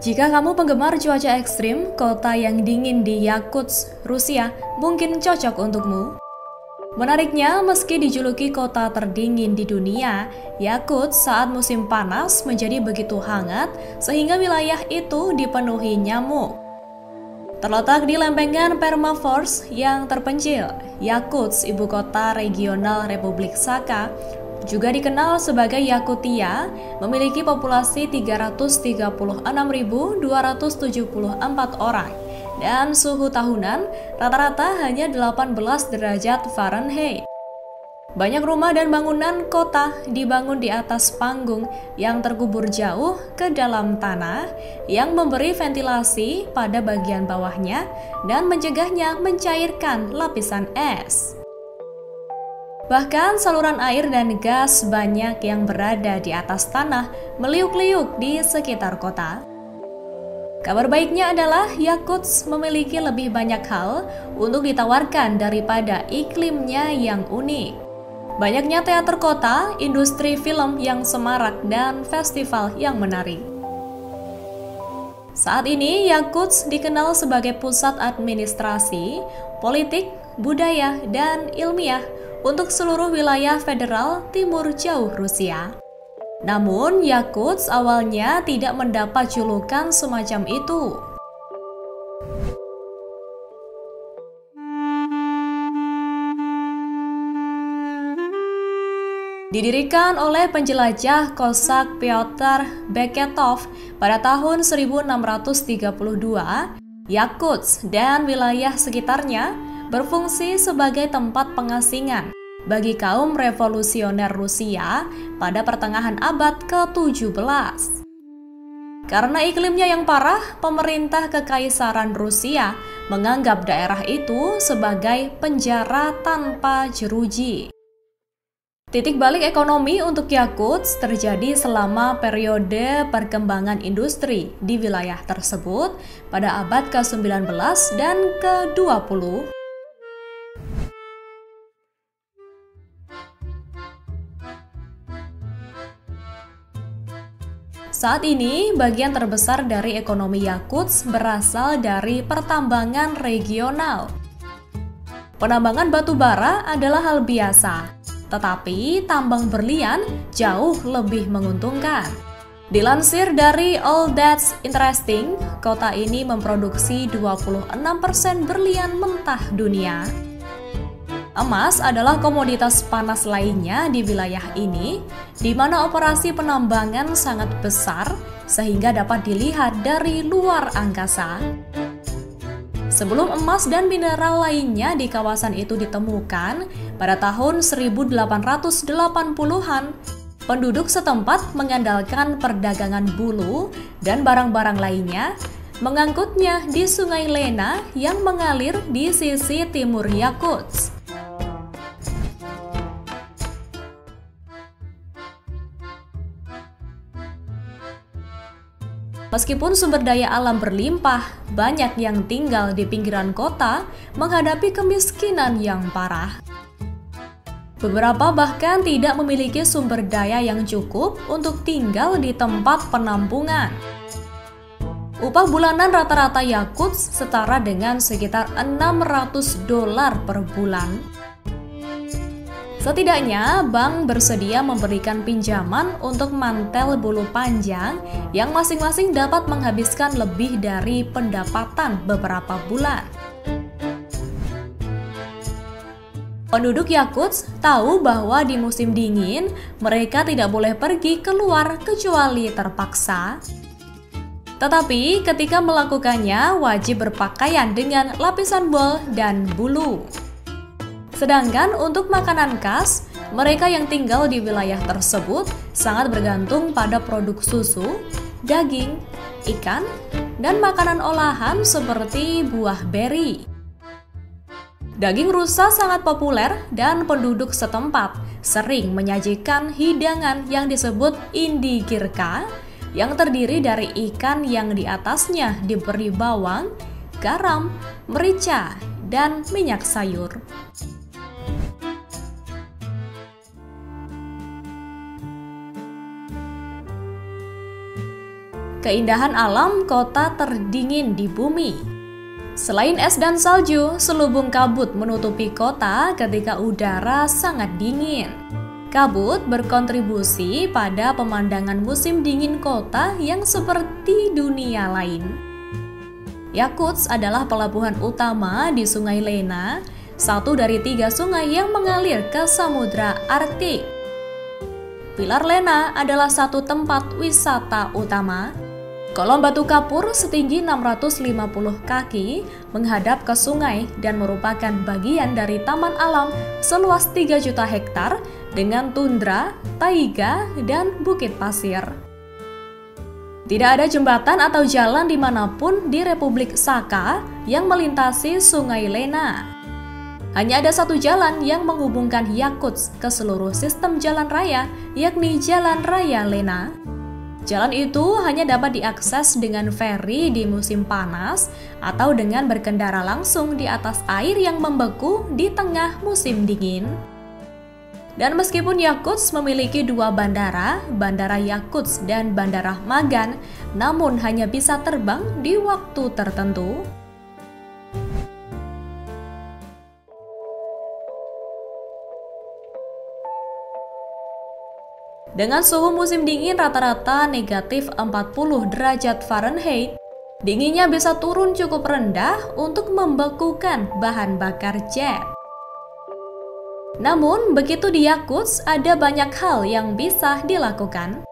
Jika kamu penggemar cuaca ekstrim, kota yang dingin di Yakutsk, Rusia mungkin cocok untukmu. Menariknya, meski dijuluki kota terdingin di dunia, Yakutsk saat musim panas menjadi begitu hangat sehingga wilayah itu dipenuhi nyamuk. Terletak di lempengan permafrost yang terpencil, Yakutsk, ibu kota regional Republik Sakha, juga dikenal sebagai Yakutia, memiliki populasi 336.274 orang dan suhu tahunan rata-rata hanya 18 derajat Fahrenheit. Banyak rumah dan bangunan kota dibangun di atas panggung yang terkubur jauh ke dalam tanah yang memberi ventilasi pada bagian bawahnya dan mencegahnya mencairkan lapisan es. Bahkan saluran air dan gas banyak yang berada di atas tanah meliuk-liuk di sekitar kota. Kabar baiknya adalah Yakutsk memiliki lebih banyak hal untuk ditawarkan daripada iklimnya yang unik. Banyaknya teater kota, industri film yang semarak, dan festival yang menarik. Saat ini Yakutsk dikenal sebagai pusat administrasi, politik, budaya, dan ilmiah untuk seluruh wilayah federal timur jauh Rusia. Namun, Yakutsk awalnya tidak mendapat julukan semacam itu. Didirikan oleh penjelajah Kosak Pyotr Beketov pada tahun 1632, Yakutsk dan wilayah sekitarnya berfungsi sebagai tempat pengasingan bagi kaum revolusioner Rusia pada pertengahan abad ke-17. Karena iklimnya yang parah, pemerintah Kekaisaran Rusia menganggap daerah itu sebagai penjara tanpa jeruji. Titik balik ekonomi untuk Yakutsk terjadi selama periode perkembangan industri di wilayah tersebut pada abad ke-19 dan ke-20. Saat ini, bagian terbesar dari ekonomi Yakutsk berasal dari pertambangan regional. Penambangan batu bara adalah hal biasa, tetapi tambang berlian jauh lebih menguntungkan. Dilansir dari All That's Interesting, kota ini memproduksi 26% berlian mentah dunia. Emas adalah komoditas panas lainnya di wilayah ini, di mana operasi penambangan sangat besar sehingga dapat dilihat dari luar angkasa. Sebelum emas dan mineral lainnya di kawasan itu ditemukan, pada tahun 1880-an, penduduk setempat mengandalkan perdagangan bulu dan barang-barang lainnya, mengangkutnya di Sungai Lena yang mengalir di sisi timur Yakutsk. Meskipun sumber daya alam berlimpah, banyak yang tinggal di pinggiran kota menghadapi kemiskinan yang parah. Beberapa bahkan tidak memiliki sumber daya yang cukup untuk tinggal di tempat penampungan. Upah bulanan rata-rata Yakutsk setara dengan sekitar $600 per bulan. Setidaknya, bank bersedia memberikan pinjaman untuk mantel bulu panjang yang masing-masing dapat menghabiskan lebih dari pendapatan beberapa bulan. Penduduk Yakutsk tahu bahwa di musim dingin, mereka tidak boleh pergi keluar kecuali terpaksa. Tetapi ketika melakukannya, wajib berpakaian dengan lapisan bol dan bulu. Sedangkan untuk makanan khas, mereka yang tinggal di wilayah tersebut sangat bergantung pada produk susu, daging, ikan, dan makanan olahan seperti buah beri. Daging rusa sangat populer dan penduduk setempat sering menyajikan hidangan yang disebut indigirka yang terdiri dari ikan yang di atasnya diberi bawang, garam, merica, dan minyak sayur. keindahan alam kota terdingin di bumi. Selain es dan salju, selubung kabut menutupi kota ketika udara sangat dingin. Kabut berkontribusi pada pemandangan musim dingin kota yang seperti dunia lain. Yakutsk adalah pelabuhan utama di Sungai Lena, satu dari 3 sungai yang mengalir ke Samudra Arktik. Pilar Lena adalah satu tempat wisata utama. Kolom batu kapur setinggi 650 kaki menghadap ke sungai dan merupakan bagian dari taman alam seluas 3 juta hektar dengan tundra, taiga, dan bukit pasir. Tidak ada jembatan atau jalan dimanapun di Republik Sakha yang melintasi Sungai Lena. Hanya ada satu jalan yang menghubungkan Yakutsk ke seluruh sistem jalan raya, yakni Jalan Raya Lena. Jalan itu hanya dapat diakses dengan feri di musim panas atau dengan berkendara langsung di atas air yang membeku di tengah musim dingin. Dan meskipun Yakutsk memiliki 2 bandara, Bandara Yakutsk dan Bandara Magan, namun hanya bisa terbang di waktu tertentu. Dengan suhu musim dingin rata-rata negatif 40 derajat Fahrenheit, dinginnya bisa turun cukup rendah untuk membekukan bahan bakar jet. Namun, begitu di Yakutsk ada banyak hal yang bisa dilakukan.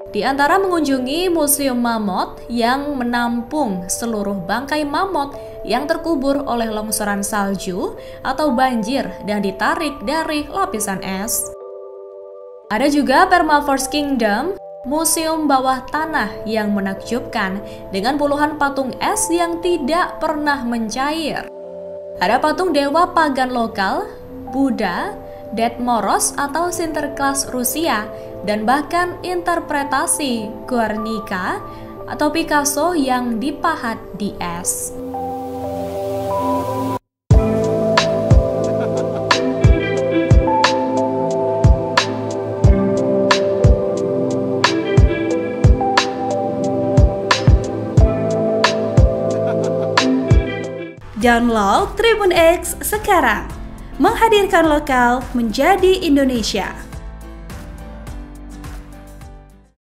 Di antara mengunjungi Museum Mammoth yang menampung seluruh bangkai mammoth yang terkubur oleh longsoran salju atau banjir dan ditarik dari lapisan es. Ada juga Permafrost Kingdom, museum bawah tanah yang menakjubkan dengan puluhan patung es yang tidak pernah mencair. Ada patung dewa pagan lokal, Buddha, Ded Moroz atau Sinterklaas Rusia, dan bahkan interpretasi Guernica atau Picasso yang dipahat di es. Download Tribun X sekarang, menghadirkan lokal menjadi Indonesia.